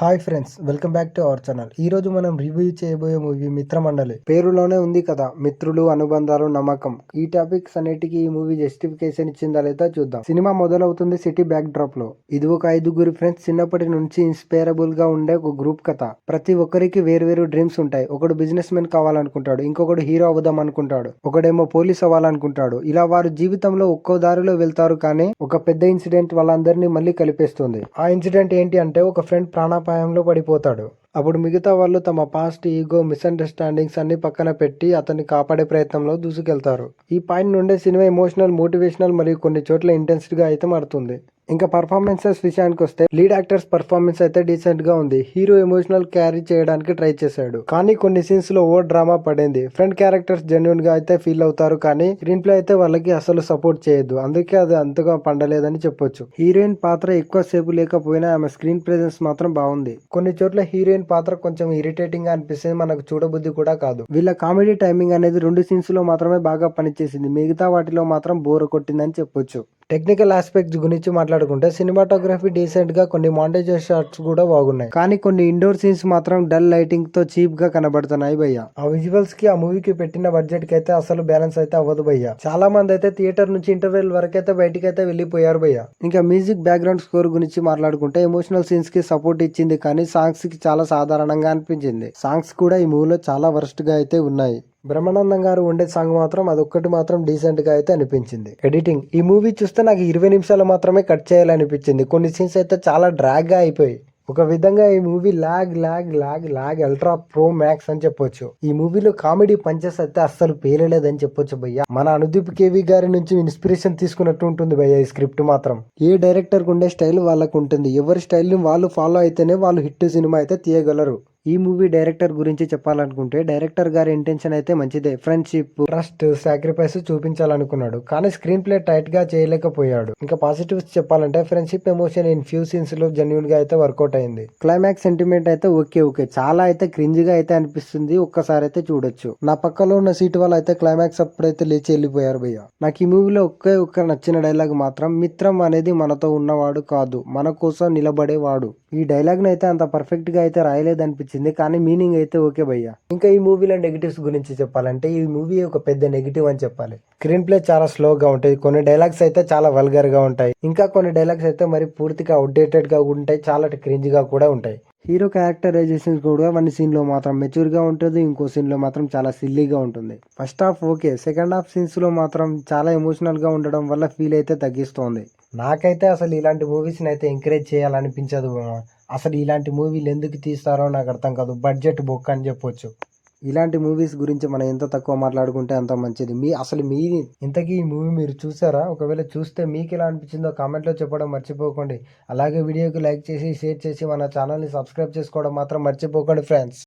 Hi friends, welcome back to our channel. ఈ రోజు మనం రివ్యూ చేయబోయే మూవీ మిత్రమండలి. పేరులోనే ఉంది కదా, మిత్రులు, అనుబంధాలు, నమ్మకం. ఈ టాపిక్స్ అన్నిటికీ ఈ మూవీ జస్టిఫికేషన్ ఇచ్చిందా లేదా చూద్దాం. సినిమా మొదలవుతుంది సిటీ బ్యాక్ డ్రాప్ లో. ఇది ఒక ఐదుగురు ఫ్రెండ్స్ చిన్నప్పటి నుంచి ఇన్స్పైరబుల్ గా ఉండే ఒక గ్రూప్ కథ. ప్రతి ఒక్కరికి వేరు డ్రీమ్స్ ఉంటాయి. ఒకడు బిజినెస్ మెన్ కావాలనుకుంటాడు, ఇంకొకడు హీరో అవుదాం అనుకుంటాడు, ఒకడేమో పోలీస్ అవ్వాలనుకుంటాడు. ఇలా వారు జీవితంలో ఒక్కో దారిలో వెళ్తారు, కానీ ఒక పెద్ద ఇన్సిడెంట్ వాళ్ళందరినీ మళ్ళీ కలిపేస్తుంది. ఆ ఇన్సిడెంట్ ఏంటి అంటే, ఒక ఫ్రెండ్ ప్రాణాపాయంలో పడిపోతాడు. అప్పుడు మిగతా వాళ్ళు తమ పాస్ట్, ఈగో, మిస్అండర్స్టాండింగ్స్ అన్ని పక్కన పెట్టి అతన్ని కాపాడే ప్రయత్నంలో దూసుకెళ్తారు. ఈ పాయింట్ నుండే సినిమా ఎమోషనల్, మోటివేషనల్ మరియు కొన్ని చోట్ల ఇంటెన్సివ్ గా అయితే మారుతుంది. ఇంకా పర్ఫార్మెన్సెస్ విషయానికి వస్తే, లీడ్ యాక్టర్స్ పర్ఫార్మెన్స్ అయితే డీసెంట్ గా ఉంది. హీరో ఎమోషనల్ క్యారీ చేయడానికి ట్రై చేశాడు, కానీ కొన్ని సీన్స్ లో ఓవర్ డ్రామా పడింది. ఫ్రెండ్ క్యారెక్టర్స్ జెన్యున్ గా అయితే ఫీల్ అవుతారు, కానీ స్క్రీన్ ప్లే అయితే వాళ్ళకి అసలు సపోర్ట్ చేయదు. అందుకే అది అంతగా పండలేదని చెప్పొచ్చు. హీరోయిన్ పాత్ర ఎక్కువ సేపు లేకపోయినా ఆమె స్క్రీన్ ప్రెజెన్స్ మాత్రం బాగుంది. కొన్ని చోట్ల హీరోయిన్ పాత్ర కొంచెం ఇరిటేటింగ్ గా అనిపిస్తుంది, మనకు చూడబుద్ధి కూడా కాదు. వీళ్ళ కామెడీ టైమింగ్ అనేది 2 సీన్స్ లో మాత్రమే బాగా పనిచేసింది, మిగతా వాటిలో మాత్రం బోర్ కొట్టిందని చెప్పొచ్చు. టెక్నికల్ ఆస్పెక్ట్స్ గురించి మాట్లాడుకుంటే, సినిమాటోగ్రఫీ డీసెంట్ గా, కొన్ని మాంటేజ్ షాట్స్ కూడా బాగున్నాయి. కానీ కొన్ని ఇండోర్ సీన్స్ మాత్రం డల్ లైటింగ్ తో చీప్ గా కనబడుతున్నాయి భయ్య. ఆ విజువల్స్ కి, ఆ మూవీకి పెట్టిన బడ్జెట్ కి అయితే అసలు బ్యాలెన్స్ అయితే అవ్వదు భయ్య. చాలా మంది అయితే థియేటర్ నుంచి ఇంటర్వెల్ వరకు అయితే బయటికి అయితే వెళ్ళిపోయారు భయ్య. ఇంకా మ్యూజిక్, బ్యాక్గ్రౌండ్ స్కోర్ గురించి మాట్లాడుకుంటే, ఎమోషనల్ సీన్స్ కి సపోర్ట్ ఇచ్చింది, కానీ సాంగ్స్ కి చాలా సాధారణంగా అనిపించింది. సాంగ్స్ కూడా ఈ మూవీలో చాలా వర్స్ట్ గా అయితే ఉన్నాయి. బ్రహ్మానందం గారు ఉండే సాంగ్ మాత్రం అదొక్కటి మాత్రం డీసెంట్ గా అయితే అనిపించింది. ఎడిటింగ్, ఈ మూవీ చూస్తే నాకు 20 నిమిషాలు మాత్రమే కట్ చేయాలనిపించింది. కొన్ని సీన్స్ అయితే చాలా డ్రాగ్ గా అయిపోయి. ఒక విధంగా ఈ మూవీ లాగ్ అల్ట్రా ప్రో మ్యాక్స్ అని చెప్పొచ్చు. ఈ మూవీలో కామెడీ పంచెస్ అయితే అస్సలు పేలలేదని చెప్పొచ్చు భయ్య. మన అనుదీప్ కేవి గారి నుంచి ఇన్స్పిరేషన్ తీసుకున్నట్టు ఉంటుంది భయ్య ఈ స్క్రిప్ట్ మాత్రం. ఏ డైరెక్టర్ కు ఉండే స్టైల్ వాళ్ళకు ఉంటుంది. ఎవరి స్టైల్ ని వాళ్ళు ఫాలో అయితేనే వాళ్ళు హిట్ సినిమా అయితే తీయగలరు. ఈ మూవీ డైరెక్టర్ గురించి చెప్పాలనుకుంటే, డైరెక్టర్ గారి ఇంటెన్షన్ అయితే మంచిదే. ఫ్రెండ్షిప్, ట్రస్ట్, సాక్రిఫైస్ చూపించాలనుకున్నాడు, కానీ స్క్రీన్ ప్లే టైట్ గా చేయలేకపోయాడు. ఇంకా పాజిటివ్స్ చెప్పాలంటే, friendship emotion in few scenes లో జెన్యున్ గా అయితే వర్కౌట్ అయింది. క్లైమాక్స్ సెంటిమెంట్ అయితే ఓకే, చాలా అయితే క్రింజ్ గా అయితే అనిపిస్తుంది. ఒక్కసారి అయితే చూడొచ్చు. నా పక్కలో ఉన్న సీట్ వాళ్ళు అయితే క్లైమాక్స్ అప్పుడు అయితే లేచి వెళ్ళిపోయారు భయ్య. నాకు ఈ మూవీలో ఒక్క నచ్చిన డైలాగ్ మాత్రం, మిత్రం అనేది మనతో ఉన్నవాడు కాదు, మన కోసం నిలబడేవాడు. ఈ డైలాగ్ ని అయితే అంత పర్ఫెక్ట్ గా అయితే రాయలేదనిపించింది, కానీ మీనింగ్ అయితే ఓకే భయ్య. ఇంకా ఈ మూవీలో నెగిటివ్స్ గురించి చెప్పాలంటే, ఈ మూవీ ఒక పెద్ద నెగిటివ్ అని చెప్పాలి. స్క్రీన్ ప్లే చాలా స్లోగా ఉంటాయి, కొన్ని డైలాగ్స్ అయితే చాలా వల్గర్ గా ఉంటాయి, ఇంకా కొన్ని డైలాగ్స్ అయితే మరి పూర్తిగా అవుట్డేటెడ్ గా ఉంటాయి, చాలా క్రింజ్ గా కూడా ఉంటాయి. హీరో క్యారెక్టరైజేషన్ కూడా వన్ సీన్ లో మాత్రం మెచ్యూర్ గా ఉంటుంది, ఇంకో సీన్ లో మాత్రం చాలా సిల్లీగా ఉంటుంది. First half okay, second half scenes లో మాత్రం చాలా ఎమోషనల్ గా ఉండడం వల్ల ఫీల్ అయితే తగ్గిస్తోంది. నాకైతే అసలు ఇలాంటి మూవీస్ అయితే ఎంకరేజ్ చేయాలనిపించదు. అసలు ఇలాంటి మూవీలు ఎందుకు తీస్తారో నాకు అర్థం కాదు. బడ్జెట్ బొక్క అని చెప్పొచ్చు. ఇలాంటి మూవీస్ గురించి మనం ఎంత తక్కువ మాట్లాడుకుంటే అంత మంచిది. ఇంతకీ ఈ మూవీ మీరు చూసారా? ఒకవేళ చూస్తే మీకు ఎలా అనిపించిందో కామెంట్లో చెప్పడం మర్చిపోకండి. అలాగే వీడియోకి లైక్ చేసి, షేర్ చేసి, మన ఛానల్ని సబ్స్క్రైబ్ చేసుకోవడం మాత్రం మర్చిపోకండి ఫ్రెండ్స్.